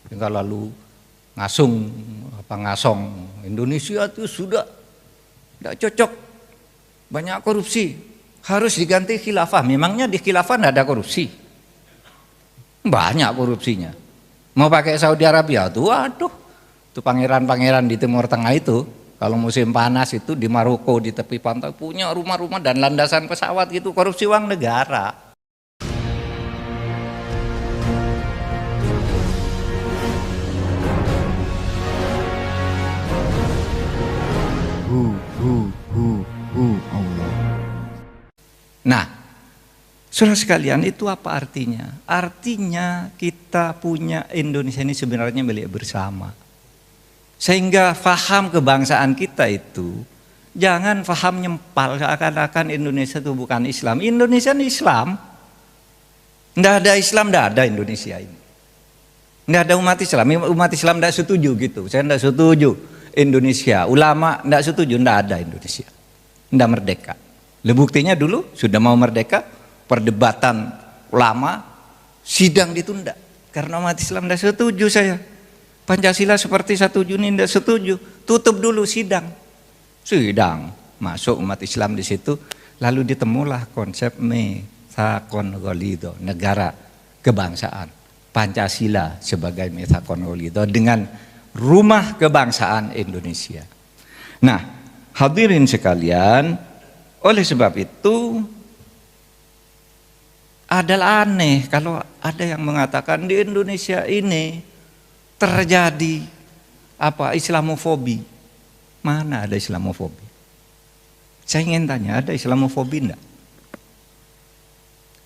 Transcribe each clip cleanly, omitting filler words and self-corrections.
Tinggal lalu ngasong Indonesia itu sudah tidak cocok, banyak korupsi, harus diganti khilafah. Memangnya di khilafah tidak ada korupsi? Banyak korupsinya. Mau pakai Saudi Arabia tuh, waduh, tuh pangeran-pangeran di Timur Tengah itu kalau musim panas itu di Maroko di tepi pantai punya rumah-rumah dan landasan pesawat gitu, korupsi uang negara. Allah. Nah, saudara sekalian, itu apa artinya? Artinya kita punya Indonesia ini sebenarnya milik bersama. Sehingga faham kebangsaan kita itu jangan faham nyempal seakan-akan Indonesia itu bukan Islam. Indonesia ini Islam. Tidak ada Islam, tidak ada Indonesia ini. Tidak ada umat Islam. Umat Islam tidak setuju gitu. Saya tidak setuju Indonesia. Ulama tidak setuju, tidak ada Indonesia. Tidak merdeka. Buktinya dulu sudah mau merdeka, perdebatan ulama, sidang ditunda karena umat Islam tidak setuju. Saya Pancasila seperti 1 Juni tidak setuju, tutup dulu sidang masuk umat Islam di situ, lalu ditemulah konsep mitsaqon ghalidho, negara kebangsaan, Pancasila sebagai mitsaqon ghalidho dengan rumah kebangsaan Indonesia. Nah, hadirin sekalian, oleh sebab itu adalah aneh kalau ada yang mengatakan di Indonesia ini terjadi Islamofobi. Mana ada Islamofobi? Saya ingin tanya, ada Islamofobi enggak?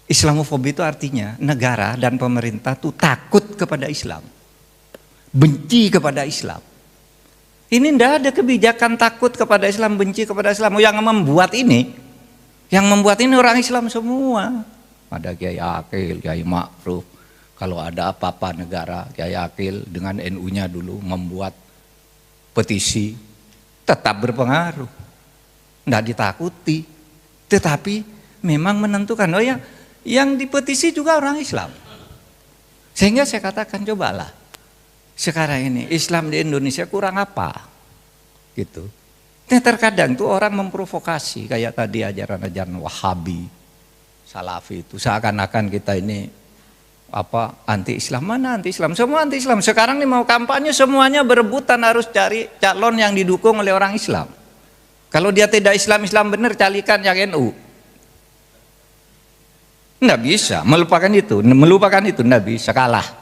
Islamofobi itu artinya negara dan pemerintah itu takut kepada Islam, benci kepada Islam. Ini tidak ada kebijakan takut kepada Islam, benci kepada Islam. Yang membuat ini orang Islam semua. Ada Kiai Akil, Kiai Ma'ruf. Kalau ada apa-apa negara, Kiai Akil dengan NU-nya dulu membuat petisi, tetap berpengaruh. Tidak ditakuti. Tetapi memang menentukan, yang dipetisi juga orang Islam. Sehingga saya katakan, cobalah. Sekarang ini Islam di Indonesia kurang apa? Gitu. Nah, terkadang tuh orang memprovokasi kayak tadi ajaran-ajaran Wahabi, Salafi itu seakan-akan kita ini anti Islam. Mana anti Islam? Semua anti Islam. Sekarang nih mau kampanye semuanya berebutan harus cari calon yang didukung oleh orang Islam. Kalau dia tidak Islam benar, carikan yang NU. Nggak bisa melupakan itu nggak bisa, kalah.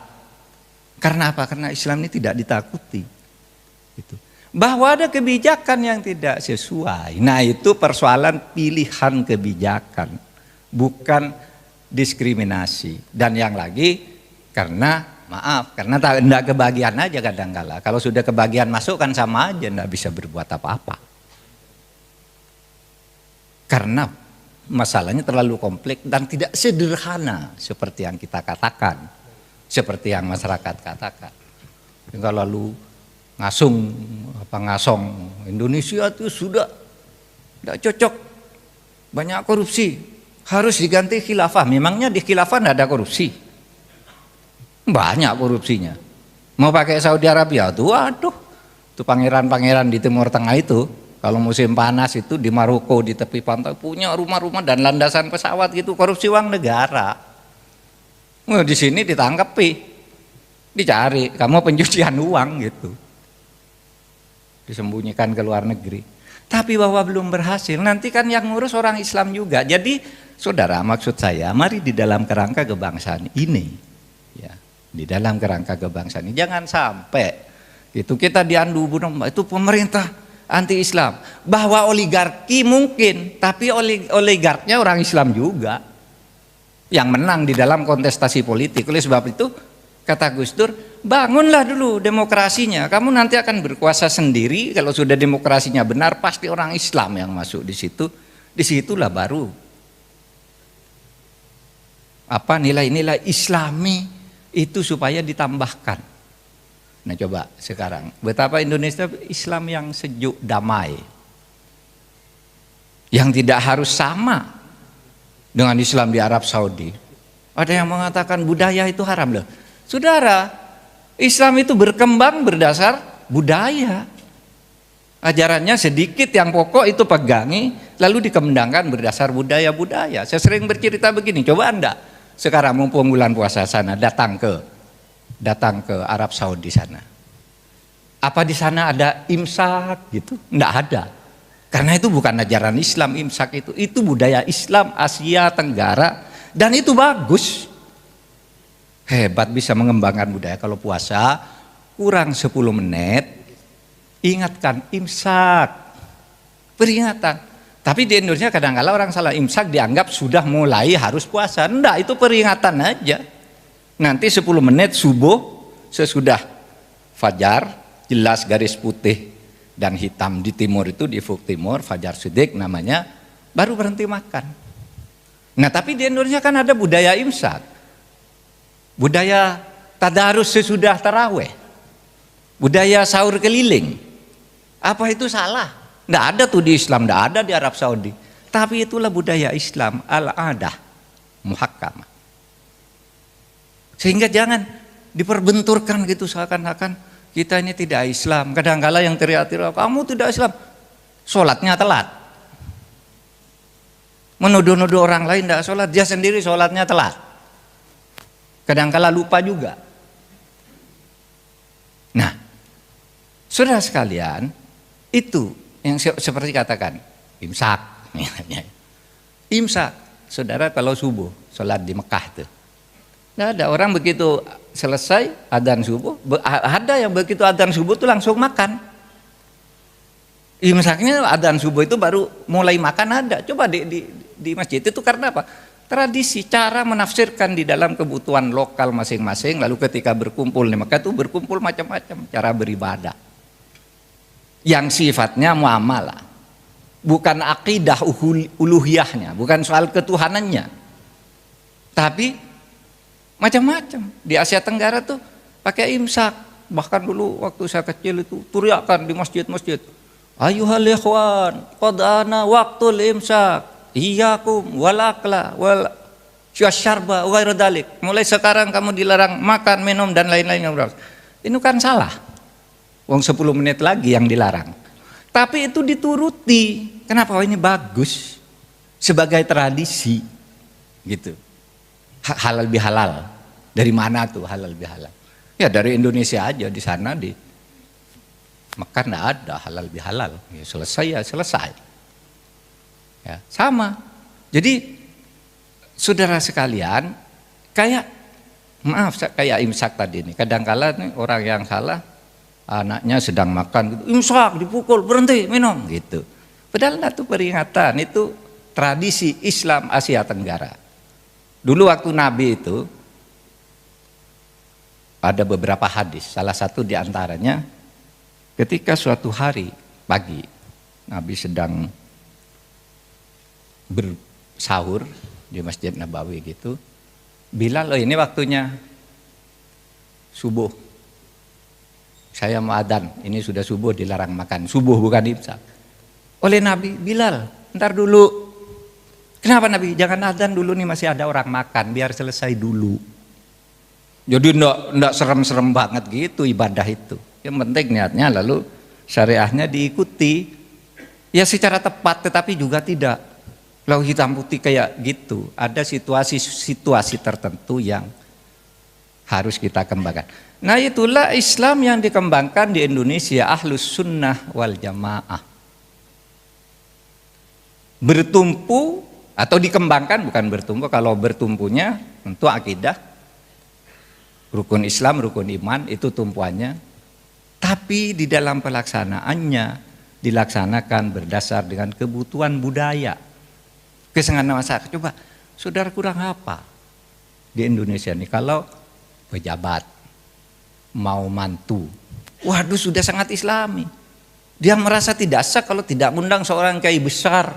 Karena apa? Karena Islam ini tidak ditakuti. Gitu. Bahwa ada kebijakan yang tidak sesuai. Nah, itu persoalan pilihan kebijakan, bukan diskriminasi. Dan yang lagi karena tidak kebagian aja kadang-kala. Kalau sudah kebagian masuk kan sama aja, tidak bisa berbuat apa-apa. Karena masalahnya terlalu kompleks dan tidak sederhana seperti yang kita katakan. Seperti yang masyarakat katakan. Kalau lalu ngasong Indonesia itu sudah tidak cocok, banyak korupsi, harus diganti khilafah. Memangnya di khilafah tidak ada korupsi? Banyak korupsinya. Mau pakai Saudi Arabia tuh, waduh, tuh pangeran-pangeran di Timur Tengah itu kalau musim panas itu di Maroko di tepi pantai punya rumah-rumah dan landasan pesawat gitu, korupsi uang negara. Di sini ditangkapi, dicari, kamu pencucian uang gitu, disembunyikan ke luar negeri. Tapi bahwa belum berhasil, nanti kan yang ngurus orang Islam juga. Jadi saudara, maksud saya, mari di dalam kerangka kebangsaan ini, ya, di dalam kerangka kebangsaan ini jangan sampai itu kita diandu itu pemerintah anti Islam. Bahwa oligarki mungkin, tapi oligarknya orang Islam juga yang menang di dalam kontestasi politik. Oleh sebab itu kata Gus Dur, bangunlah dulu demokrasinya. Kamu nanti akan berkuasa sendiri. Kalau sudah demokrasinya benar, pasti orang Islam yang masuk di situ. Disitulah baru nilai-nilai Islami itu supaya ditambahkan. Nah, coba sekarang betapa Indonesia Islam yang sejuk, damai, yang tidak harus sama dengan Islam di Arab Saudi. Ada yang mengatakan budaya itu haram loh. Saudara, Islam itu berkembang berdasar budaya. Ajarannya sedikit, yang pokok itu pegangi, lalu dikembangkan berdasar budaya-budaya. Saya sering bercerita begini, coba Anda sekarang mumpung bulan puasa sana datang ke Arab Saudi sana. Apa di sana ada imsak gitu? Enggak ada. Karena itu bukan ajaran Islam imsak itu budaya Islam Asia Tenggara, dan itu bagus. Hebat bisa mengembangkan budaya. Kalau puasa kurang 10 menit ingatkan imsak, peringatan. Tapi di Indonesia kadang-kala orang salah, imsak dianggap sudah mulai harus puasa. Enggak, itu peringatan aja. Nanti 10 menit subuh sesudah fajar, jelas garis putih dan hitam di timur itu, di ufuk timur, fajar shidik namanya, baru berhenti makan. Nah tapi di Indonesia kan ada budaya imsak, budaya tadarus sesudah taraweh, budaya sahur keliling. Apa itu salah? Tidak ada tuh di Islam, tidak ada di Arab Saudi. Tapi itulah budaya Islam, al-adah muhakkamah. Sehingga jangan diperbenturkan gitu seakan-akan kita ini tidak Islam. Kadang-kala yang teriak-teriak, kamu tidak Islam, sholatnya telat. Menuduh-nuduh orang lain tidak sholat, dia sendiri sholatnya telat. Kadang-kala lupa juga. Nah, saudara sekalian, itu yang seperti katakan imsak. Imsak, saudara kalau subuh sholat di Mekah tuh, nggak ada orang begitu selesai adzan subuh, ada yang begitu adzan subuh tuh langsung makan. Imsaknya adzan subuh itu baru mulai makan ada. Coba di masjid itu karena apa? Tradisi, cara menafsirkan di dalam kebutuhan lokal masing-masing. Lalu ketika berkumpul di Mekah itu berkumpul macam-macam cara beribadah yang sifatnya muamalah, bukan akidah uluhiyahnya, bukan soal ketuhanannya, tapi macam-macam. Di Asia Tenggara tuh pakai imsak. Bahkan dulu waktu saya kecil itu teriakan di masjid-masjid, ayuhal ikhwan qad ana waqtul imsak iyyakum wal akla wal syarba wa ghairu dzalik. Mulai sekarang kamu dilarang makan, minum dan lain-lain. Ini kan salah. Wong 10 menit lagi yang dilarang. Tapi itu dituruti. Kenapa? Oh, ini bagus sebagai tradisi gitu. Halal bihalal. Dari mana tuh halal bihalal? Ya dari Indonesia aja, di sana di Mekah enggak ada halal bihalal. Ya, selesai ya selesai. Ya, sama. Jadi saudara sekalian, kayak imsak tadi nih. Kadang-kala nih orang yang salah, anaknya sedang makan gitu, imsak dipukul, berhenti minum gitu. Padahal itu peringatan, itu tradisi Islam Asia Tenggara. Dulu waktu Nabi itu ada beberapa hadis, salah satu diantaranya ketika suatu hari pagi Nabi sedang bersahur di Masjid Nabawi gitu, Bilal, ini waktunya subuh, saya mau adzan, ini sudah subuh, dilarang makan, subuh bukan imsak. Oleh Nabi, Bilal, ntar dulu. Kenapa Nabi? Jangan adzan dulu nih, masih ada orang makan, biar selesai dulu. Jadi enggak serem-serem banget gitu ibadah itu. Yang penting niatnya, lalu syariahnya diikuti. Ya secara tepat, tetapi juga tidak. Kalau hitam putih kayak gitu, ada situasi-situasi tertentu yang harus kita kembangkan. Nah itulah Islam yang dikembangkan di Indonesia, Ahlus Sunnah wal Jamaah. Bertumpu atau dikembangkan, bukan bertumpu, kalau bertumpunya tentu akidah, rukun Islam, rukun iman, itu tumpuannya. Tapi di dalam pelaksanaannya dilaksanakan berdasar dengan kebutuhan budaya. Kesengajaan masyarakat. Coba, saudara kurang apa di Indonesia nih kalau pejabat mau mantu, waduh sudah sangat Islami. Dia merasa tidak sah kalau tidak mengundang seorang kiai besar,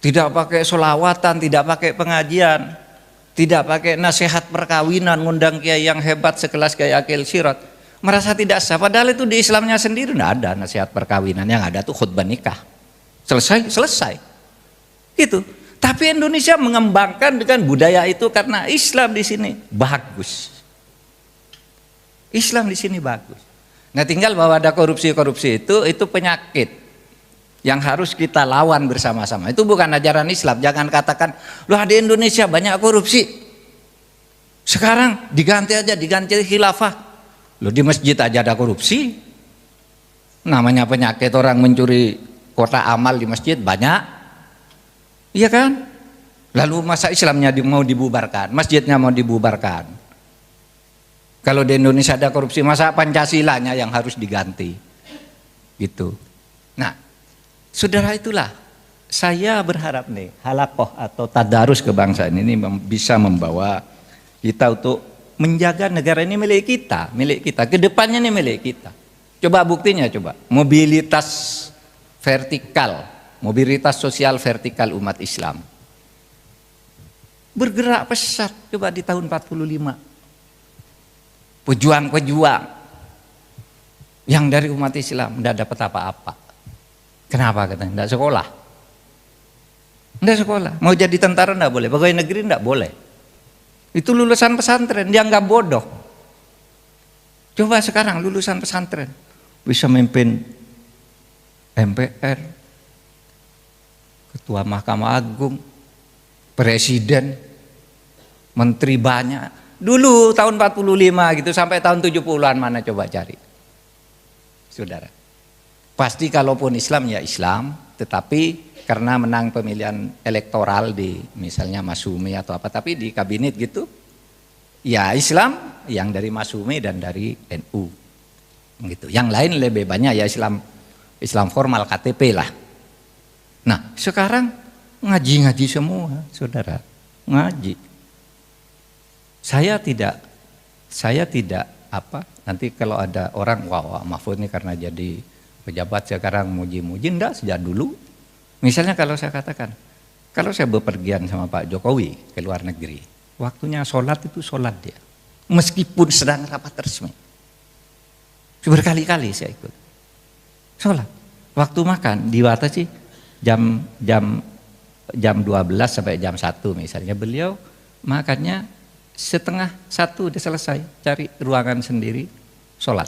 tidak pakai sholawatan, tidak pakai pengajian, tidak pakai nasihat perkawinan, ngundang kiai yang hebat sekelas Kiai Akil Sirot. Merasa tidak sah, padahal itu di Islamnya sendiri tidak ada nasihat perkawinan, yang ada tuh khutbah nikah. Selesai. Gitu. Tapi Indonesia mengembangkan dengan budaya itu karena Islam di sini bagus. Islam di sini bagus. Nah, tinggal bahwa ada korupsi-korupsi itu penyakit yang harus kita lawan bersama-sama. Itu bukan ajaran Islam. Jangan katakan, loh di Indonesia banyak korupsi. Sekarang diganti khilafah. Loh di masjid aja ada korupsi. Namanya penyakit orang mencuri kotak amal di masjid banyak. Iya kan? Lalu masa Islamnya mau dibubarkan, masjidnya mau dibubarkan. Kalau di Indonesia ada korupsi, masa Pancasilanya yang harus diganti? Gitu. Nah, saudara, itulah saya berharap nih halakoh atau tadarus kebangsaan ini bisa membawa kita untuk menjaga negara ini milik kita, kedepannya ini milik kita. Coba buktinya, coba mobilitas vertikal, mobilitas sosial vertikal umat Islam bergerak pesat. Coba di tahun 45 pejuang-pejuang yang dari umat Islam tidak dapat apa-apa. Kenapa katanya? Tidak sekolah. Tidak sekolah. Mau jadi tentara tidak boleh, pegawai negeri tidak boleh. Itu lulusan pesantren, dianggap bodoh. Coba sekarang lulusan pesantren bisa memimpin MPR, Ketua Mahkamah Agung, Presiden, Menteri banyak. Dulu tahun 45 gitu sampai tahun 70-an mana coba cari. Saudara. Pasti kalaupun Islam ya Islam, tetapi karena menang pemilihan elektoral di misalnya Masyumi atau apa, tapi di kabinet gitu ya Islam yang dari Masyumi dan dari NU gitu. Yang lain lebih banyak ya Islam formal, KTP lah. Nah, sekarang ngaji semua, saudara, ngaji. Saya tidak apa, nanti kalau ada orang wah Mahfud ini karena jadi pejabat sekarang muji-muji, enggak, sejak dulu. Misalnya kalau saya katakan, kalau saya bepergian sama Pak Jokowi ke luar negeri, waktunya sholat itu sholat dia, meskipun sedang rapat resmi. Berkali-kali saya ikut sholat. Waktu makan dibatasi jam 12 sampai jam 1 misalnya, beliau makannya setengah 1 udah selesai, cari ruangan sendiri sholat.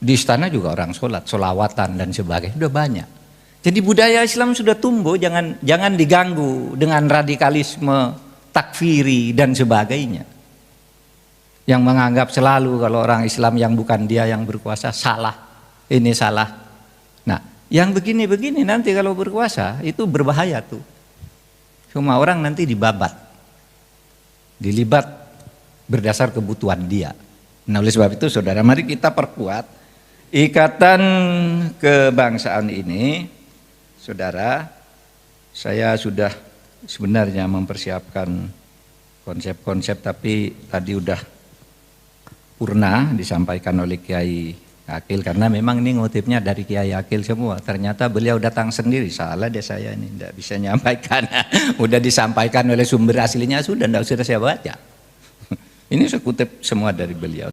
Di istana juga orang sholat, sholawatan dan sebagainya udah banyak. Jadi budaya Islam sudah tumbuh, jangan diganggu dengan radikalisme, takfiri dan sebagainya. Yang menganggap selalu kalau orang Islam yang bukan dia yang berkuasa salah, ini salah. Nah, yang begini-begini nanti kalau berkuasa itu berbahaya tuh. Semua orang nanti dilibat berdasar kebutuhan dia. Nah, oleh sebab itu saudara, mari kita perkuat ikatan kebangsaan ini. Saudara, saya sudah sebenarnya mempersiapkan konsep-konsep, tapi tadi udah purna disampaikan oleh Kiai Akil, karena memang ini ngutipnya dari Kiai Akil semua. Ternyata beliau datang sendiri, salah deh saya ini, tidak bisa nyampaikan. Udah disampaikan oleh sumber aslinya, sudah tidak usah saya baca. Ini saya kutip semua dari beliau.